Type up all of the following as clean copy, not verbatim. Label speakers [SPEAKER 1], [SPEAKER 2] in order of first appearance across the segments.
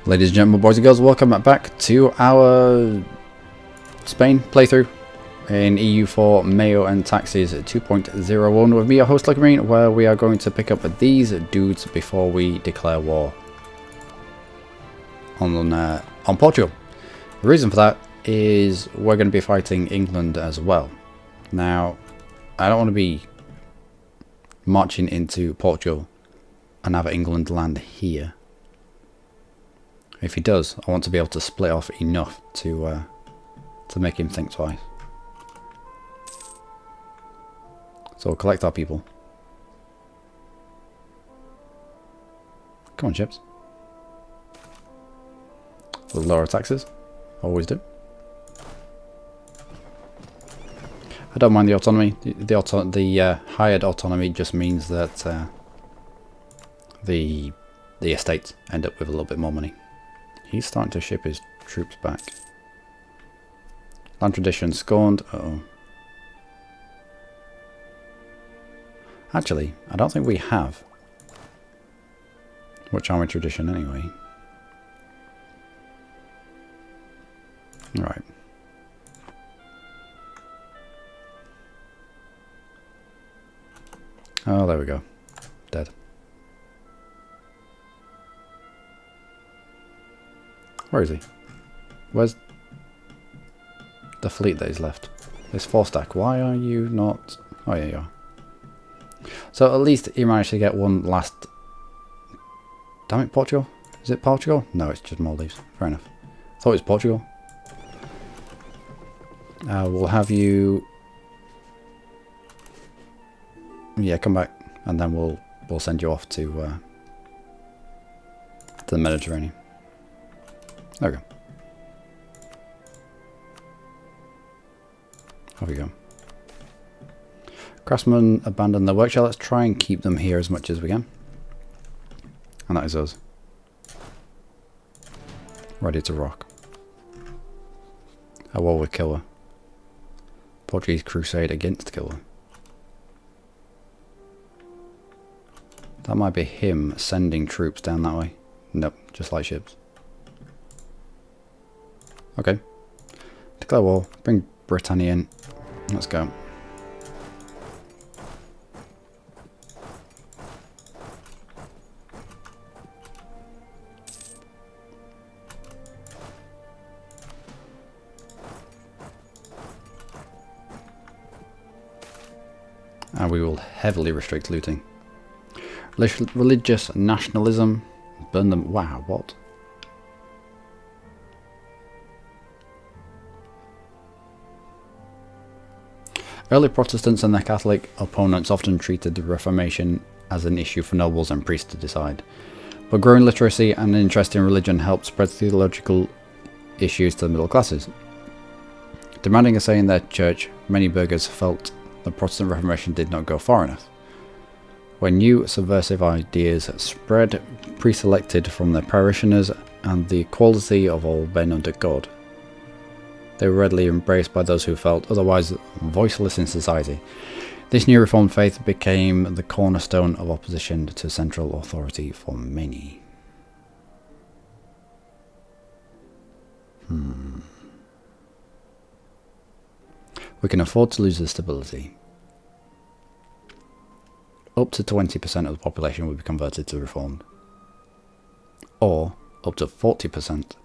[SPEAKER 1] Ladies and gentlemen, boys and girls, welcome back to our Spain playthrough in EU4 MEIOU and Taxes 2.01 with me, your host Luckymarine, where we are going to pick up these dudes before we declare war on Portugal. The reason for that is we're going to be fighting England as well. Now, I don't want to be marching into Portugal and have England land here. If he does, I want to be able to split off enough to make him think twice. So we'll collect our people. Come on, ships. We'll lower our taxes. Always do. I don't mind the autonomy. The hired autonomy just means that the estates end up with a little bit more money. He's starting to ship his troops back. Land tradition scorned. Uh-oh. Actually, I don't think we have much army tradition anyway. Alright. Oh, there we go. Dead. Where is he? Where's the fleet that is left? There's 4 stack. Why are you not... Oh, yeah, you are. So at least he managed to get one last... Damn it, Portugal? Is it Portugal? No, it's just Maldives. Fair enough. Thought it was Portugal. We'll have you... Yeah, come back. And then we'll send you off to the Mediterranean. There we go. Off we go. Craftsmen abandon the workshop. Let's try and keep them here as much as we can. And that is us. Ready to rock. A war with Killer. Portuguese crusade against Killer. That might be him sending troops down that way. Nope, just light ships. Okay. Declare war. Bring Britannia in. Let's go. And we will heavily restrict looting. Religious nationalism. Burn them. Wow, what? Early Protestants and their Catholic opponents often treated the Reformation as an issue for nobles and priests to decide. But growing literacy and an interest in religion helped spread theological issues to the middle classes. Demanding a say in their church, many burghers felt the Protestant Reformation did not go far enough. When new subversive ideas spread, priests elected from their parishioners and the equality of all men under God. They were readily embraced by those who felt otherwise voiceless in society. This new reformed faith became the cornerstone of opposition to central authority for many. We can afford to lose the stability. Up to 20% of the population will be converted to reformed. Or up to 40%.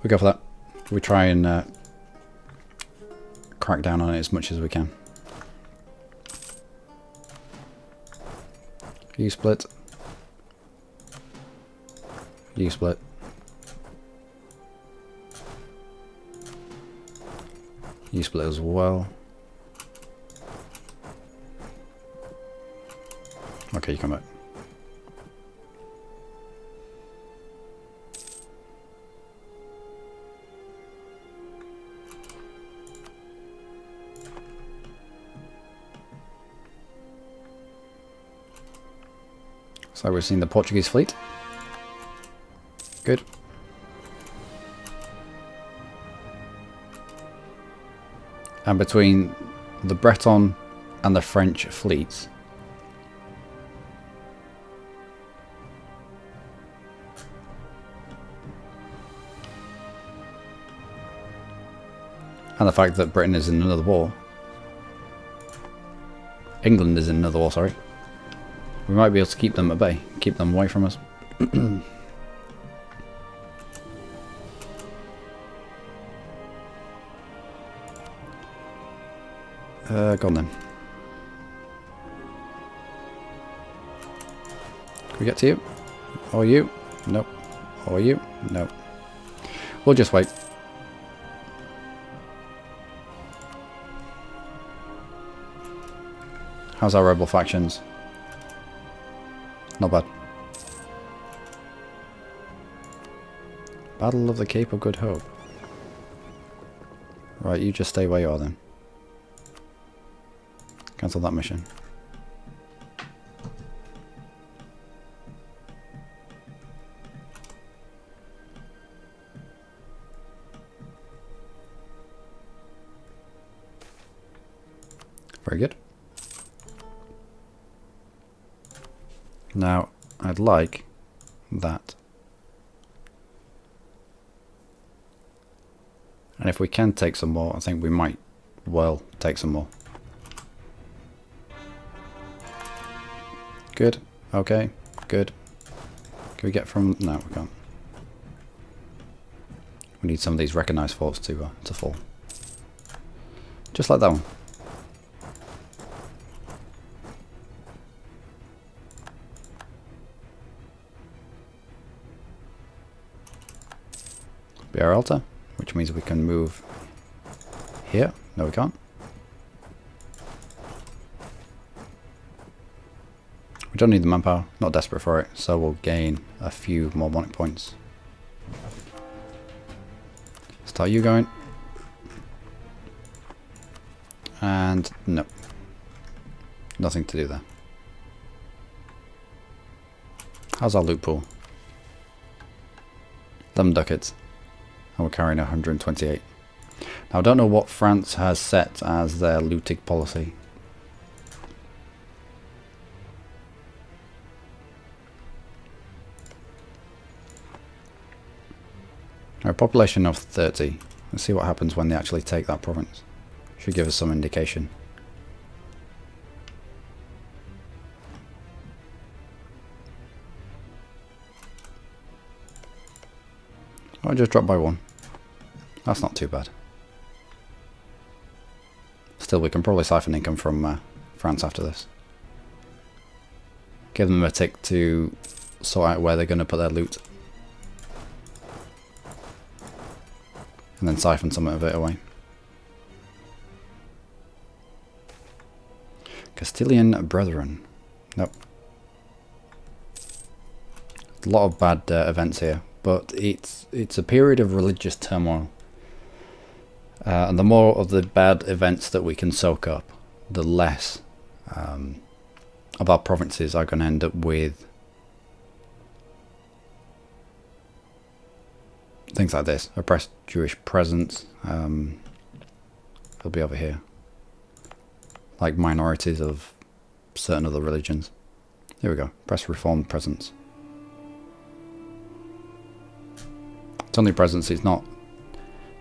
[SPEAKER 1] We go for that. We try and crack down on it as much as we can. You split. You split. You split as well. Okay, you come back. So we've seen the Portuguese fleet. Good. And between the Breton and the French fleets, And the fact that Britain is in another war. England is in another war, sorry. We might be able to keep them at bay, keep them away from us. Go on then. Can we get to you? Or you? Nope. Or you? Nope. We'll just wait. How's our rebel factions? Not bad. Battle of the Cape of Good Hope. Right, you just stay where you are then. Cancel that mission. Very good. Now, I'd like that. And if we can take some more, I think we might well take some more. Good. Okay. Good. Can we get from... No, we can't. We need some of these recognised forts to fall. Just like that one. Be our altar, which means we can move here. No, we can't. We don't need the manpower, not desperate for it, so we'll gain a few more monarch points. Start you going. And no. Nothing to do there. How's our loot pool? 11 ducats. And we're carrying 128. Now I don't know what France has set as their looting policy. A population of 30. Let's see what happens when they actually take that province. Should give us some indication. Oh, I just dropped by one. That's not too bad. Still, we can probably siphon income from France after this. Give them a tick to sort out where they're going to put their loot. And then siphon some of it away. Castilian Brethren. Nope. A lot of bad events here, but it's a period of religious turmoil. And the more of the bad events that we can soak up, the less of our provinces are going to end up with things like this. Oppressed Jewish presence. It'll be over here. Like minorities of certain other religions. Here we go. Oppressed Reformed presence. It's only presence, it's not...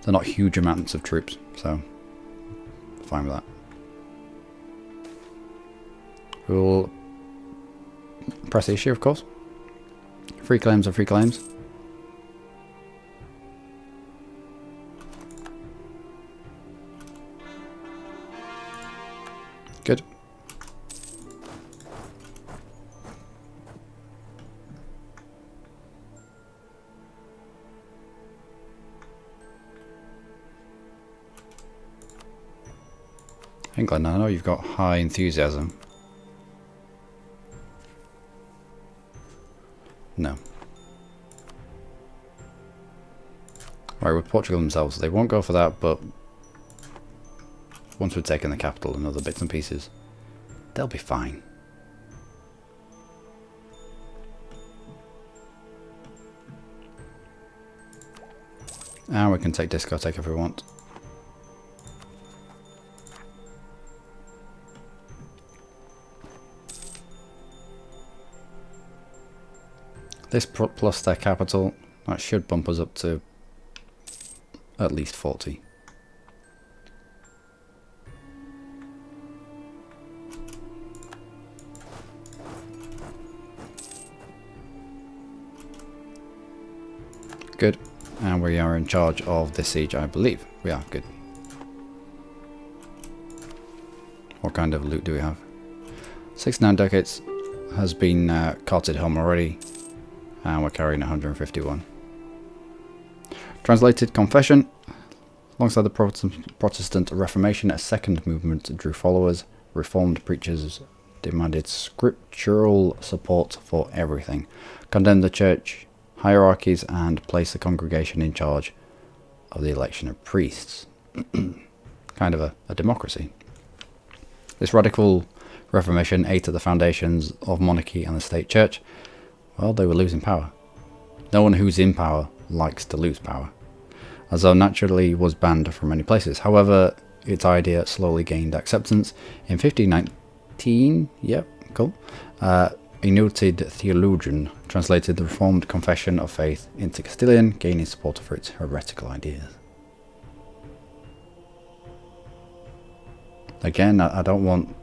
[SPEAKER 1] They're not huge amounts of troops, so... Fine with that. We'll... press the issue, of course. Free claims are free claims. Good. England, I know you've got high enthusiasm. No. Right, with Portugal themselves, they won't go for that, but once we've taken the capital and other bits and pieces, they'll be fine. And we can take discotheque if we want. This plus their capital, that should bump us up to at least 40. Good. And we are in charge of this siege, I believe. We are. Good. What kind of loot do we have? 69 ducats has been carted home already. And we're carrying 151. Translated confession. Alongside the Protestant Reformation, a second movement drew followers. Reformed preachers demanded scriptural support for everything, condemned the church hierarchies, and placed the congregation in charge of the election of priests. Kind of a democracy. This radical Reformation ate at the foundations of monarchy and the state church. Well, they were losing power. No one who's in power likes to lose power, as though naturally was banned from many places. However, its idea slowly gained acceptance. In 1519, yep, cool, a noted theologian translated the Reformed Confession of Faith into Castilian, gaining support for its heretical ideas. Again, I don't want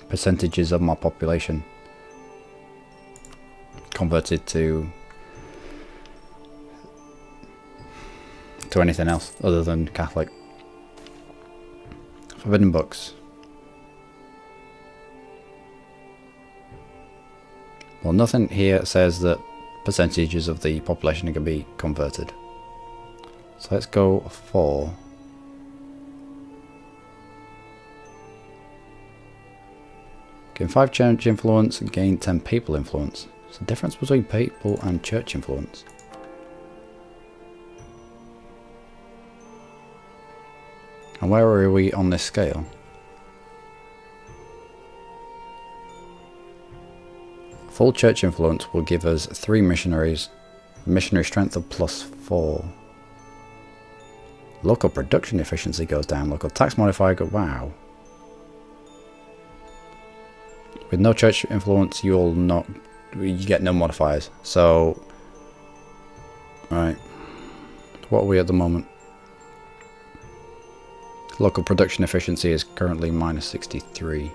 [SPEAKER 1] percentages of my population converted to anything else other than Catholic. Forbidden books. Well, nothing here says that percentages of the population are going to be converted. So let's go for gain 5 church influence and gain 10 papal influence. There's a difference between papal and church influence. And where are we on this scale? Full church influence will give us 3 missionaries, missionary strength of +4. Local production efficiency goes down, local tax modifier goes, wow. With no church influence, you get no modifiers. So, alright, what are we at the moment? Local production efficiency is currently -63.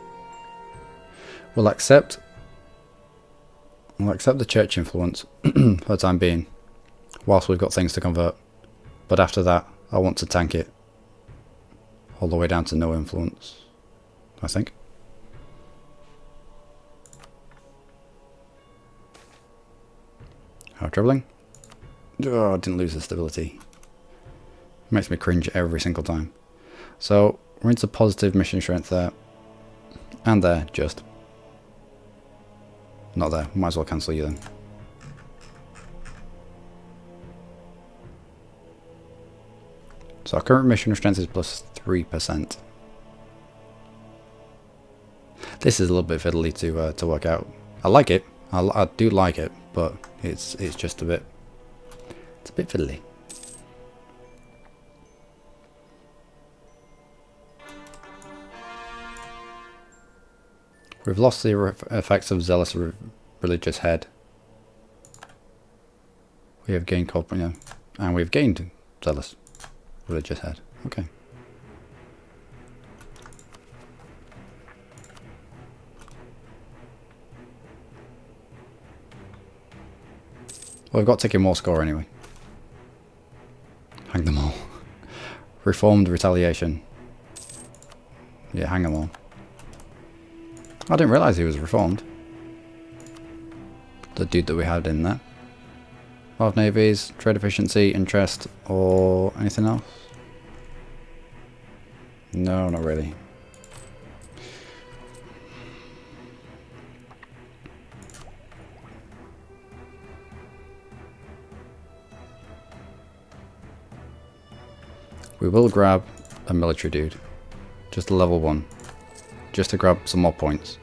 [SPEAKER 1] We'll accept the church influence for the time being, whilst we've got things to convert. But after that, I want to tank it all the way down to no influence, I think. How troubling. Oh, I didn't lose the stability. Makes me cringe every single time. So, we're into positive mission strength there. And there, just. Not there. Might as well cancel you then. So our current mission strength is +3%. This is a little bit fiddly to work out. I like it. I do like it, but it's just a bit. It's a bit fiddly. We've lost the effects of zealous religious head. We have gained corporate, and we've gained zealous religious head. Okay. Well, we've got taking more score anyway. Hang them all. Reformed retaliation. Yeah, hang them all. I didn't realise he was reformed. The dude that we had in there. 5 navies, trade efficiency, interest, or anything else? No, not really. We will grab a military dude. Just a level 1. Just to grab some more points.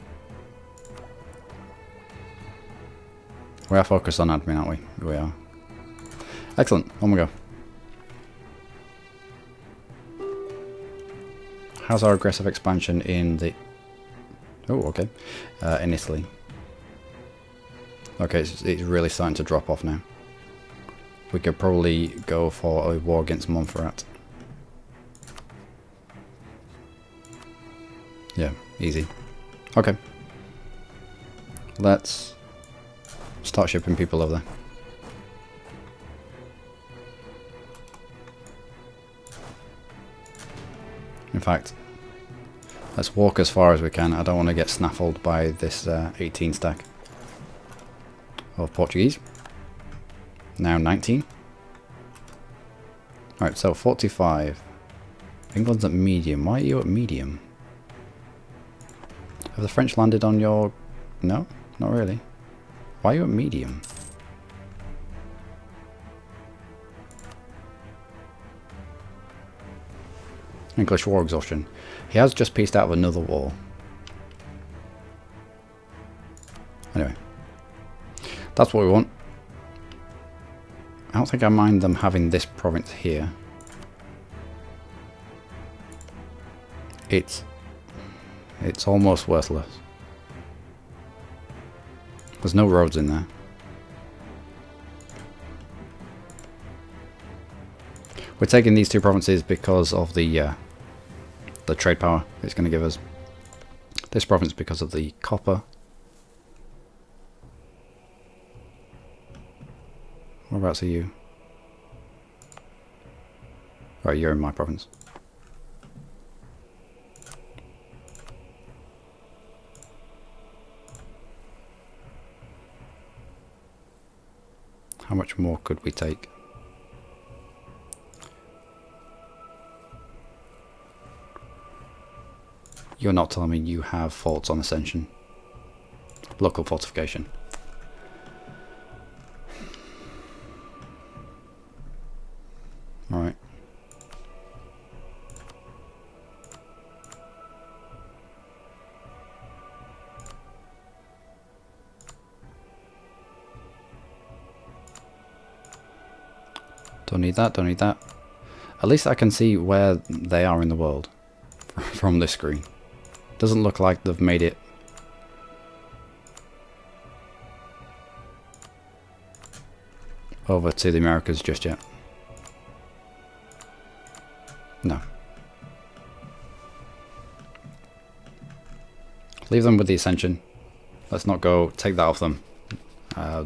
[SPEAKER 1] We are focused on admin, aren't we? We are. Excellent. On we go. How's our aggressive expansion in the... Oh, okay. In Italy. Okay, it's really starting to drop off now. We could probably go for a war against Montferrat. Yeah, easy. Okay. Let's start shipping people over there. fact, let's walk as far as we can. I don't want to get snaffled by this 18 stack of Portuguese. Now 19. Alright, so 45. England's at medium. Why are you at medium? Have the French landed on your... No, not really. Why are you at medium? English war exhaustion. He has just pieced out of another war. Anyway. That's what we want. I don't think I mind them having this province here. It's almost worthless. There's no roads in there. We're taking these two provinces because of the trade power it's going to give us. This province because of the copper. Whereabouts are you? Right, you're in my province. How much more could we take? You're not telling me you have forts on Ascension. Local fortification. Alright. Don't need that, don't need that. At least I can see where they are in the world from this screen. Doesn't look like they've made it over to the Americas just yet. No. Leave them with the Ascension. Let's not go take that off them.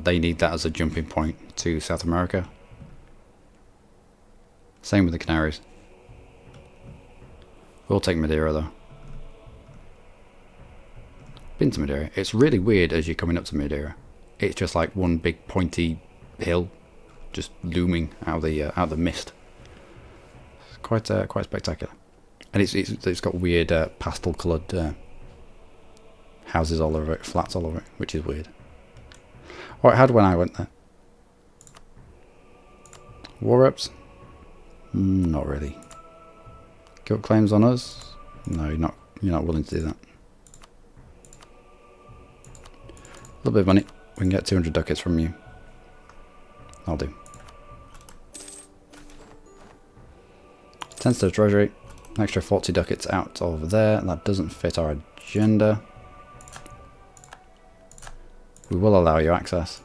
[SPEAKER 1] They need that as a jumping point to South America. Same with the Canaries. We'll take Madeira though. Been to Madeira. It's really weird as you're coming up to Madeira. It's just like one big pointy hill, just looming out of the mist. It's quite spectacular, and it's got weird pastel coloured houses all over it, flats all over it, which is weird. All right, how did when I went there? War reps? Not really. Guilt claims on us? No, you're not willing to do that. A little bit of money. We can get 200 ducats from you. I'll do. 10 to the treasury. An extra 40 ducats out over there. That doesn't fit our agenda. We will allow you access.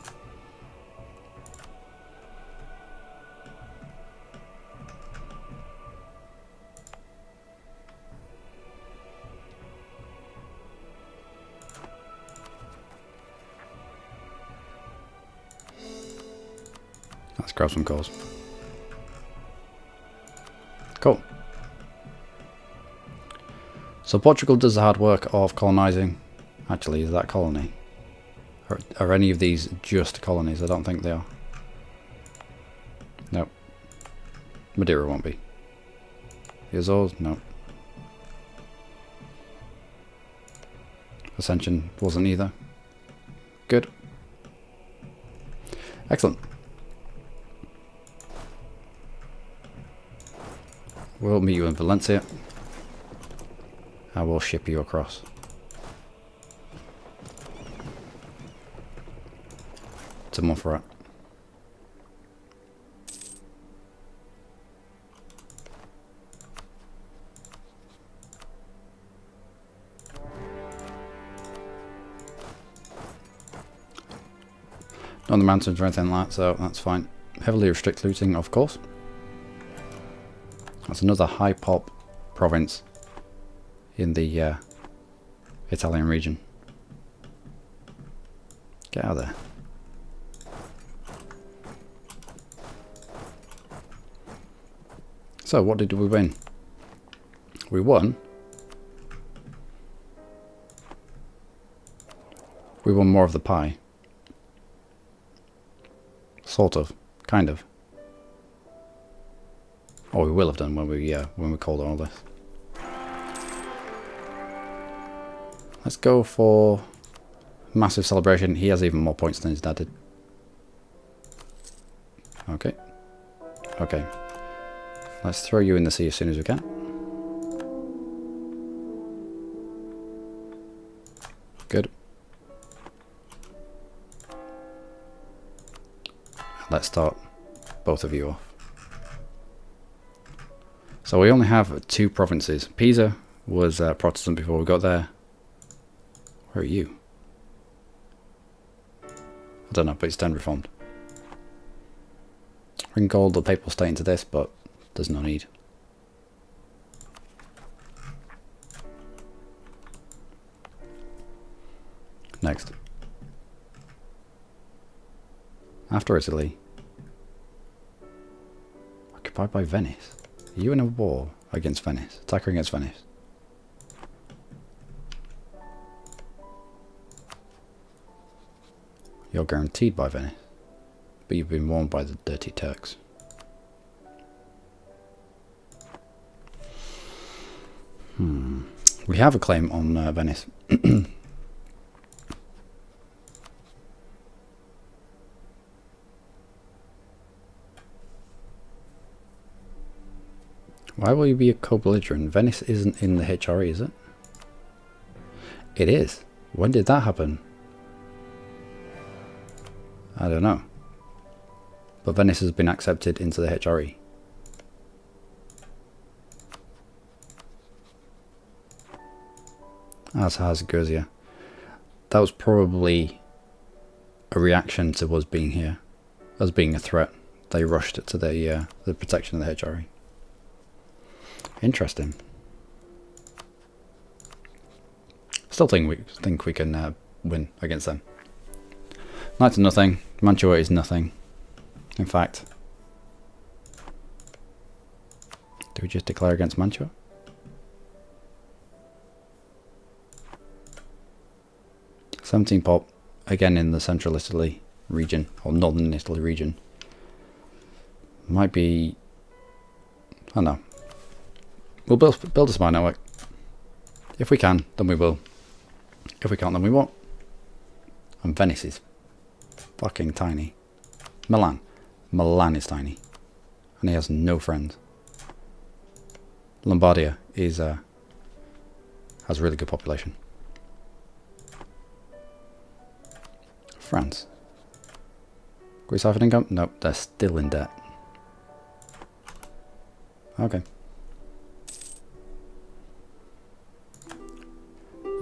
[SPEAKER 1] Let's grab some coals. Cool. So Portugal does the hard work of colonising. Actually, is that colony? Are any of these just colonies? I don't think they are. Nope. Madeira won't be. Azores? Nope. Ascension wasn't either. Good. Excellent. We'll meet you in Valencia. I will ship you across. To Montferrat. Not on the mountains or anything like that, so that's fine. Heavily restrict looting, of course. That's another high pop province in the Italian region. Get out of there. So what did we win? We won. We won more of the pie. Sort of. Kind of. Or we will have done when we called all this. Let's go for massive celebration. He has even more points than his dad did. Okay. Okay. Let's throw you in the sea as soon as we can. Good. Let's start both of you off. So we only have 2 provinces. Pisa was Protestant before we got there. Where are you? I don't know, but it's then reformed. We can call the papal state into this, but there's no need. Next. After Italy. Occupied by Venice. Are you in a war against Venice? Attacker against Venice. You're guaranteed by Venice. But you've been warned by the dirty Turks. We have a claim on Venice. Why will you be a co-belligerent? Venice isn't in the HRE, is it? It is. When did that happen? I don't know. But Venice has been accepted into the HRE. As has Gursia. That was probably a reaction to us being here. Us being a threat. They rushed to the protection of the HRE. Interesting. Still think we can win against them. Knight to nothing. Mantua is nothing. In fact, do we just declare against Mantua? $17 pop, again in the central Italy region, or northern Italy region. Might be, I don't know. We'll build a spy network. If we can, then we will. If we can't, then we won't. And Venice is fucking tiny. Milan is tiny. And he has no friends. Lombardia is has a really good population. France. Greece half an income? Nope, they're still in debt. Okay.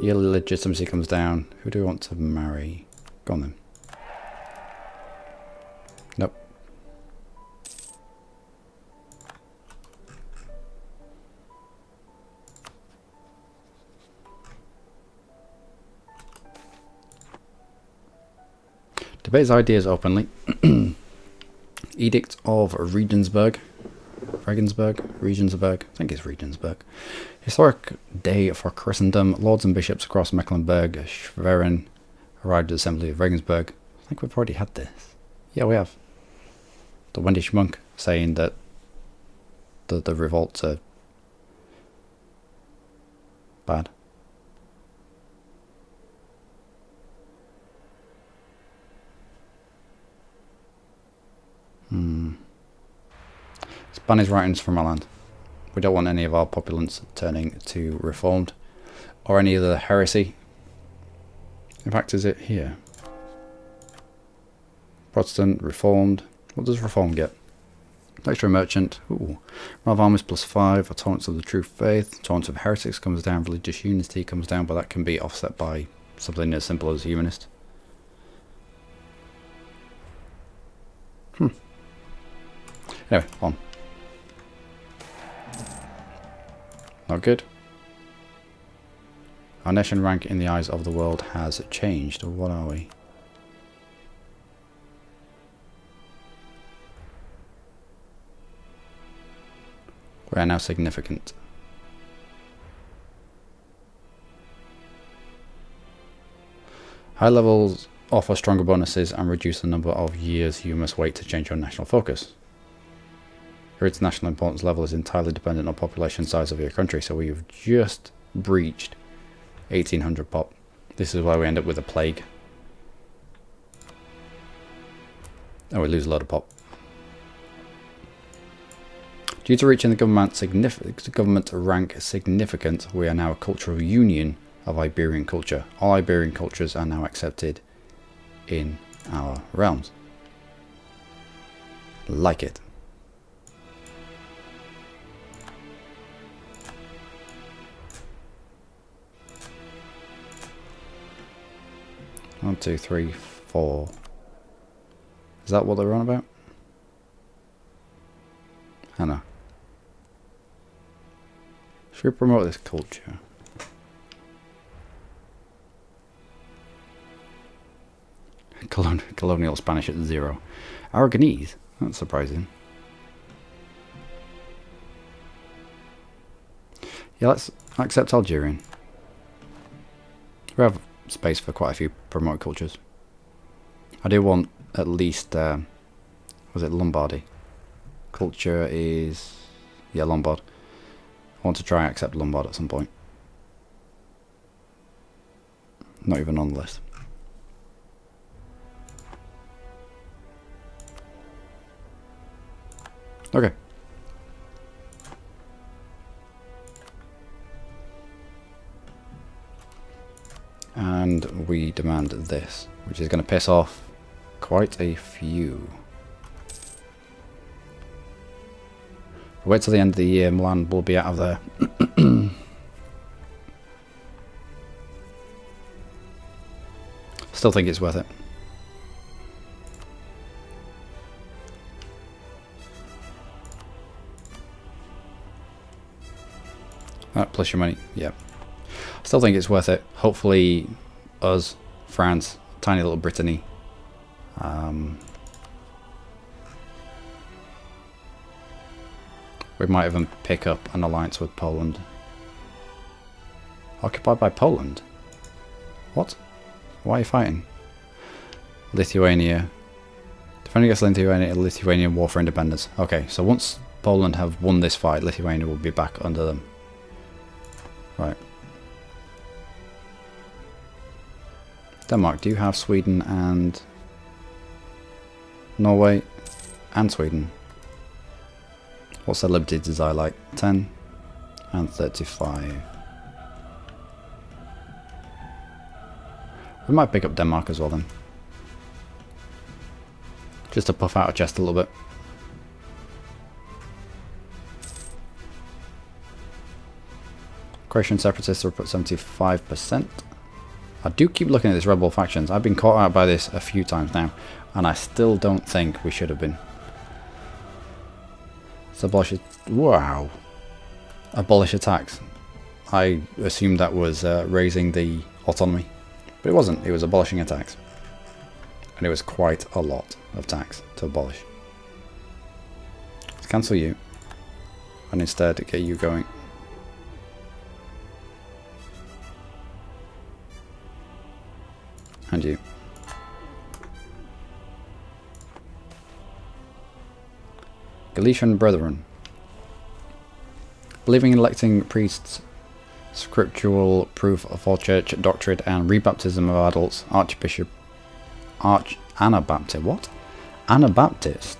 [SPEAKER 1] Your legitimacy comes down. Who do we want to marry? Go on then. Nope. Debate his ideas openly. Edict of Regensburg. I think it's Regensburg. Historic day for Christendom. Lords and bishops across Mecklenburg, Schwerin arrived at the Assembly of Regensburg. I think we've already had this. Yeah, we have. The Wendish monk saying that the revolts are bad. Ban his writings from our land. We don't want any of our populace turning to Reformed or any other heresy. In fact, is it here? Protestant, Reformed. What does Reformed get? Extra merchant. Ooh. Run of armies +5. A tolerance of the true faith. Tolerance of heretics comes down. Religious unity comes down, but that can be offset by something as simple as humanist. Anyway, on. Not good. Our nation rank in the eyes of the world has changed. What are we? We are now significant. High levels offer stronger bonuses and reduce the number of years you must wait to change your national focus. Your international importance level is entirely dependent on population size of your country, so we've just breached 1800 pop. This is why we end up with a plague. And we lose a lot of pop. Due to reaching the government rank significant, we are now a cultural union of Iberian culture. All Iberian cultures are now accepted in our realms. Like it. One, two, three, four. Is that what they're on about? I know. Should we promote this culture? Colonial Spanish at 0. Aragonese? That's surprising. Yeah, let's accept Algerian. We have space for quite a few promoted cultures. I do want at least, was it Lombardy? Culture is, yeah, Lombard. I want to try and accept Lombard at some point. Not even on the list. Okay. And we demand this, which is going to piss off quite a few. Wait till the end of the year, Milan will be out of there. Still think it's worth it. Plus your money, yeah. Still think it's worth it. Hopefully us, France, tiny little Brittany. We might even pick up an alliance with Poland. Occupied by Poland? What? Why are you fighting? Lithuania. Defending against Lithuanian war for independence. Okay, so once Poland have won this fight, Lithuania will be back under them. Right. Denmark, do you have Sweden and Norway and Sweden? What's their liberty desire like? 10 and 35. We might pick up Denmark as well then. Just to puff out our chest a little bit. Croatian separatists are up at 75%. I do keep looking at these rebel factions. I've been caught out by this a few times now, and I still don't think we should have been. So abolish it. Wow. Abolish attacks. I assumed that was raising the autonomy, but it wasn't. It was abolishing attacks, and it was quite a lot of tax to abolish. Let's cancel you, and instead get you going. And you. Galician Brethren. Believing in electing priests, scriptural proof for church doctrine and rebaptism of adults, Anabaptists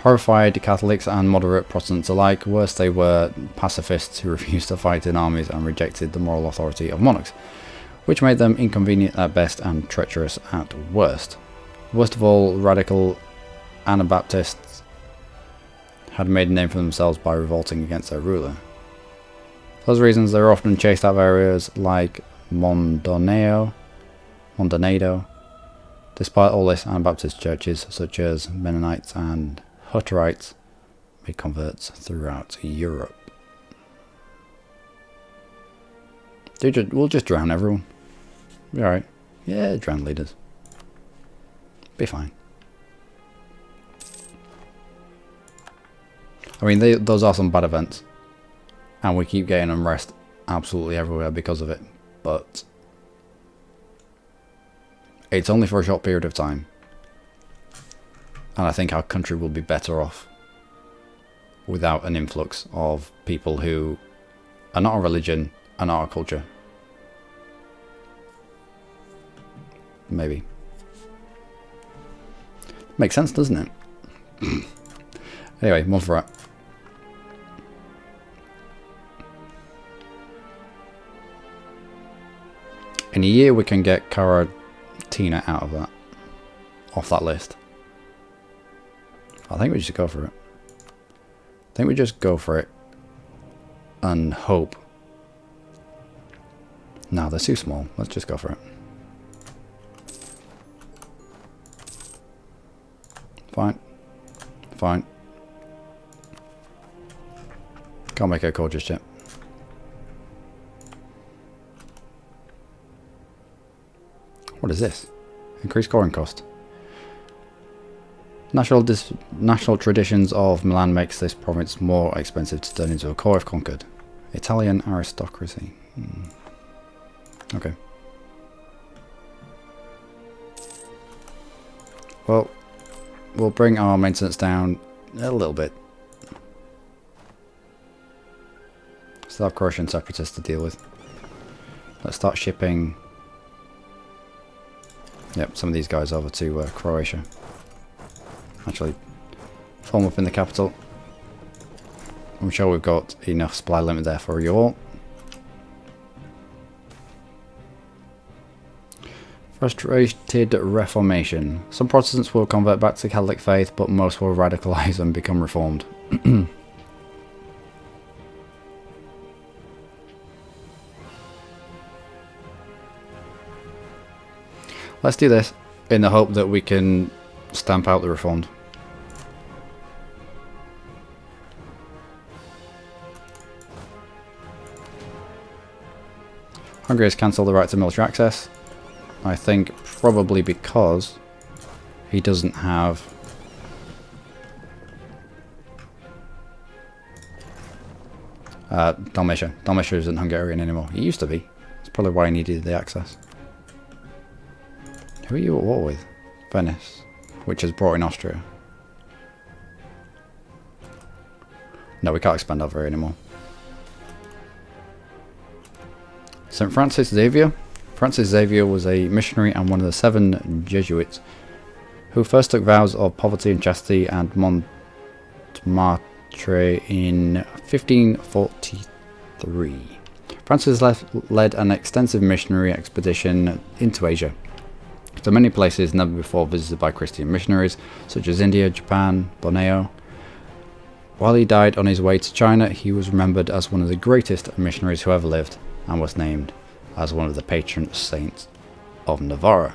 [SPEAKER 1] horrified Catholics and moderate Protestants alike. Worse, they were pacifists who refused to fight in armies and rejected the moral authority of monarchs, which made them inconvenient at best and treacherous at worst. Worst of all, radical Anabaptists had made a name for themselves by revolting against their ruler. For those reasons, they were often chased out of areas like Maldonado. Despite all this, Anabaptist churches such as Mennonites and Hutterites made converts throughout Europe. We'll just drown everyone. Be alright. Yeah, drown leaders. Be fine. I mean, those are some bad events. And we keep getting unrest absolutely everywhere because of it. But It's only for a short period of time. And I think our country will be better off without an influx of people who are not our religion and not our culture. Maybe. Makes sense, doesn't it? Anyway, one for it. In a year we can get Caratina out of that. Off that list. I think we just go for it. I think we just go for it. And hope. No, they're too small. Let's just go for it. Fine. Fine. Can't make a call just yet. What is this? Increased scoring cost. National traditions of Milan makes this province more expensive to turn into a core if conquered. Italian aristocracy. Okay. Well, we'll bring our maintenance down a little bit. Still have Croatian separatists to deal with. Let's start shipping. Yep, some of these guys over to Croatia. Actually, form up in the capital. I'm sure we've got enough supply limit there for you all. Frustrated Reformation. Some Protestants will convert back to the Catholic faith, but most will radicalize and become reformed. Let's do this in the hope that we can stamp out the reformed. Hungary has cancelled the right to military access. I think probably because he doesn't have Dalmatia. Dalmatia isn't Hungarian anymore. He used to be. That's probably why he needed the access. Who are you at war with? Venice, which has brought in Austria. No, we can't expand over here anymore. St. Francis Xavier. Francis Xavier was a missionary and one of the 7 Jesuits who first took vows of poverty and chastity and Montmartre in 1543. Francis led an extensive missionary expedition into Asia, to many places never before visited by Christian missionaries, such as India, Japan, Borneo. While he died on his way to China, he was remembered as one of the greatest missionaries who ever lived, and was named as one of the patron saints of Navarre.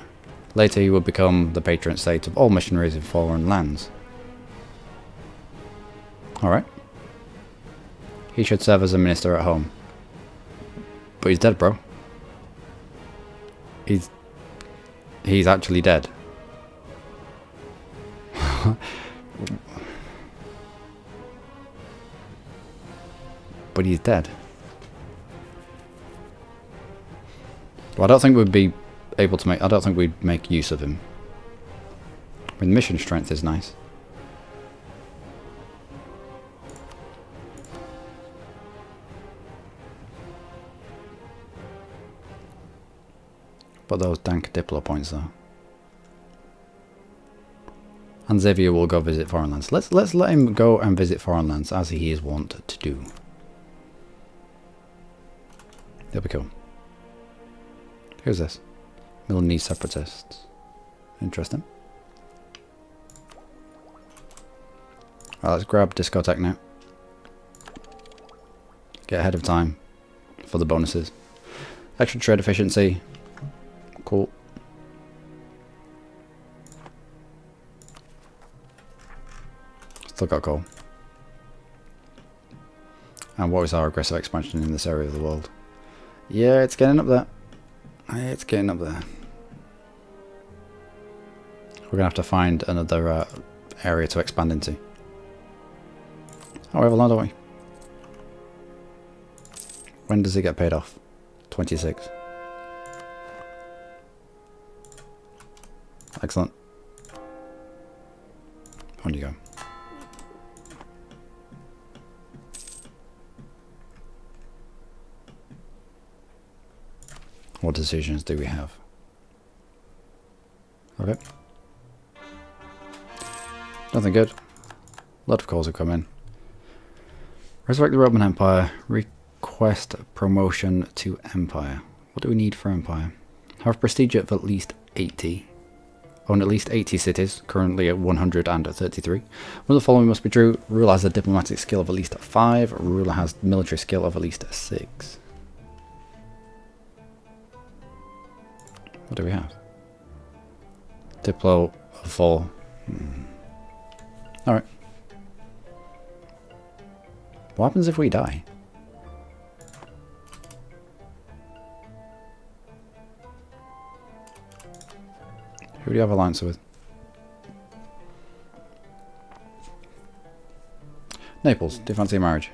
[SPEAKER 1] Later he would become the patron saint of all missionaries in foreign lands. Alright. He should serve as a minister at home. But he's dead, bro. He's actually dead. But he's dead. Well, I don't think we'd be able to make... I don't think we'd make use of him. I mean, mission strength is nice. But those dank Diplo points though. And Xavier will go visit foreign lands. Let's let him go and visit foreign lands as he is wont to do. That'll be cool. Who's this? Milanese separatists. Interesting. Right, let's grab Discotheque now. Get ahead of time for the bonuses. Extra trade efficiency. Cool. Still got coal. And what is our aggressive expansion in this area of the world? Yeah, it's getting up there. It's getting up there. We're going to have to find another area to expand into. Oh, we have a lot, don't we? When does it get paid off? 26. Excellent. On you go. What decisions do we have? Okay. Nothing good. A lot of calls have come in. Resurrect the Roman Empire. Request promotion to Empire. What do we need for Empire? Have prestige of at least 80. Own at least 80 cities, currently at 133. One of the following must be true. Ruler has a diplomatic skill of at least 5. Ruler has military skill of at least 6. What do we have? Diplo of 4. Alright. What happens if we die? Who do you have alliance with? Naples, do you fancy a marriage?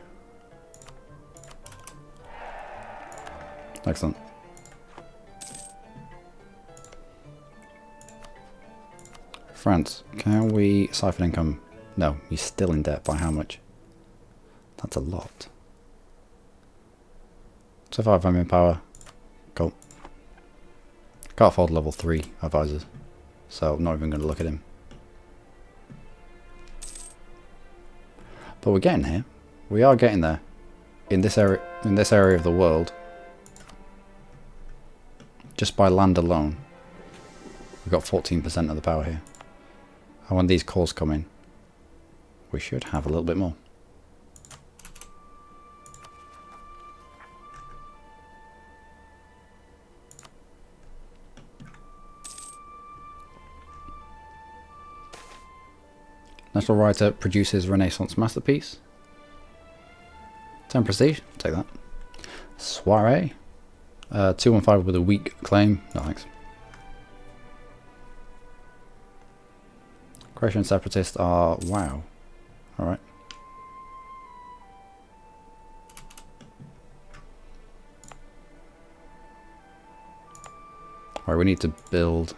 [SPEAKER 1] Excellent. France, can we siphon income? No, he's still in debt. By how much? That's a lot. So far I'm in power. Cool. Can't afford level 3 advisors. So I'm not even going to look at him. But we're getting here. We are getting there. In this area of the world. Just by land alone. We've got 14% of the power here. And when these calls come in, we should have a little bit more. National writer produces Renaissance masterpiece. 10 prestige, take that. Soiree. 215 with a weak claim. No thanks. Croatian separatists are wow. Alright. Alright, we need to build.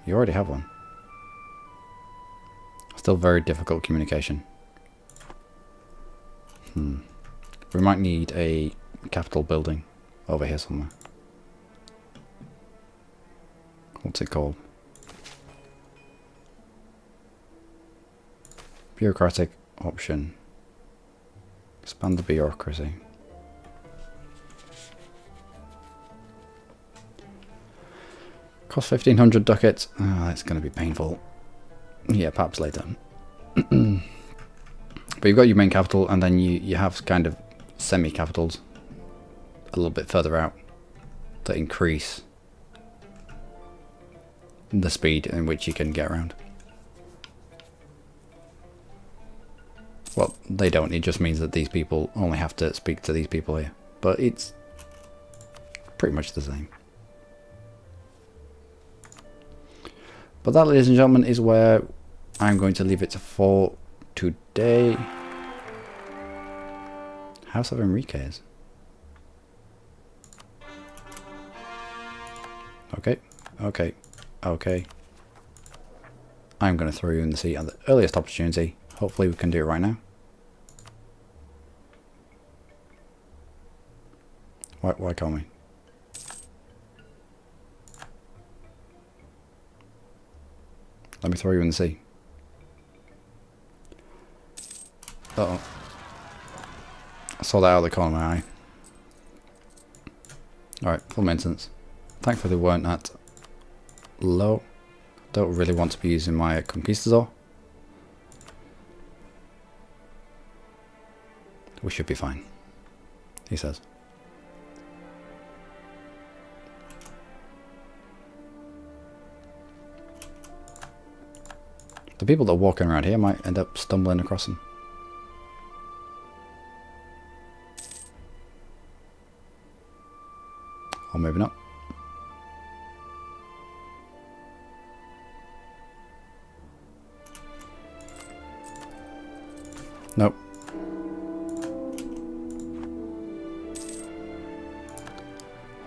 [SPEAKER 1] You already have one. Still very difficult communication. We might need a capital building over here somewhere. What's it called? Bureaucratic option. Expand the bureaucracy. Cost 1,500 ducats. Oh, that's going to be painful. Yeah, perhaps later. But you've got your main capital, and then you have kind of semi-capitals a little bit further out that increase the speed in which you can get around. Well, they don't. It just means that these people only have to speak to these people here. But it's pretty much the same. But that, ladies and gentlemen, is where I'm going to leave it for today. House of Enriquez. Okay, okay, okay. I'm going to throw you in the sea at the earliest opportunity. Hopefully we can do it right now. Why can't we? Let me throw you in the sea. Uh-oh. I saw that out of the corner of my eye. Alright, full maintenance. Thankfully they weren't at low. Don't really want to be using my conquistador. We should be fine, he says. The people that are walking around here might end up stumbling across them. Or maybe not. Nope.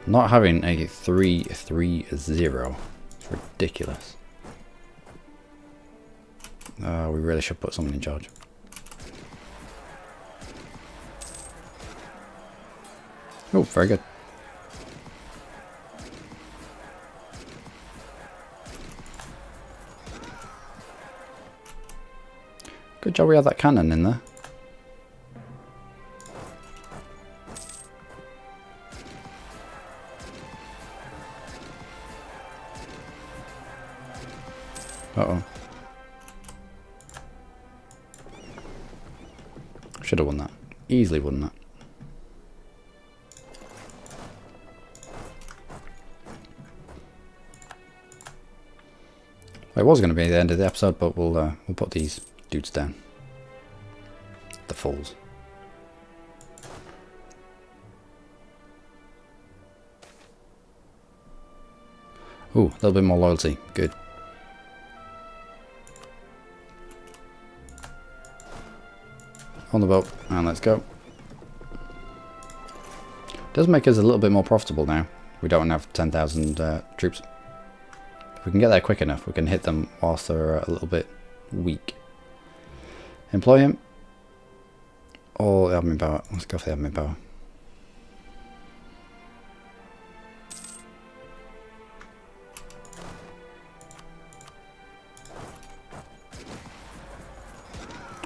[SPEAKER 1] Not having a 3-3-0 is ridiculous. We really should put someone in charge. Oh, very good. Good job we had that cannon in there. Uh-oh. Should have won that. Easily won that. It was going to be the end of the episode, but we'll put these dudes down. The fools. Ooh, a little bit more loyalty. Good. On the boat, and let's go. Does make us a little bit more profitable now. We don't have 10,000 troops. If we can get there quick enough, we can hit them whilst they're a little bit weak. Employ him. Or the admin power. Let's go for the admin power.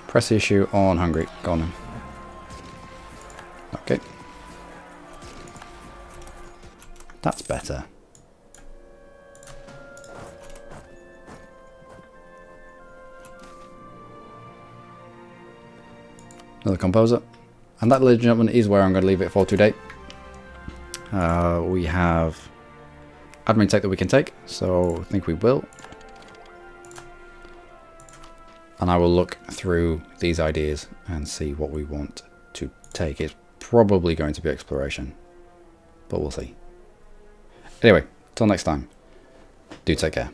[SPEAKER 1] Press the issue on Hungary. Go on then. Okay. That's better. Another composer. And that, ladies and gentlemen, is where I'm going to leave it for today. We have admin tech that we can take, so I think we will. And I will look through these ideas and see what we want to take. It's probably going to be exploration, but we'll see. Anyway, till next time, do take care.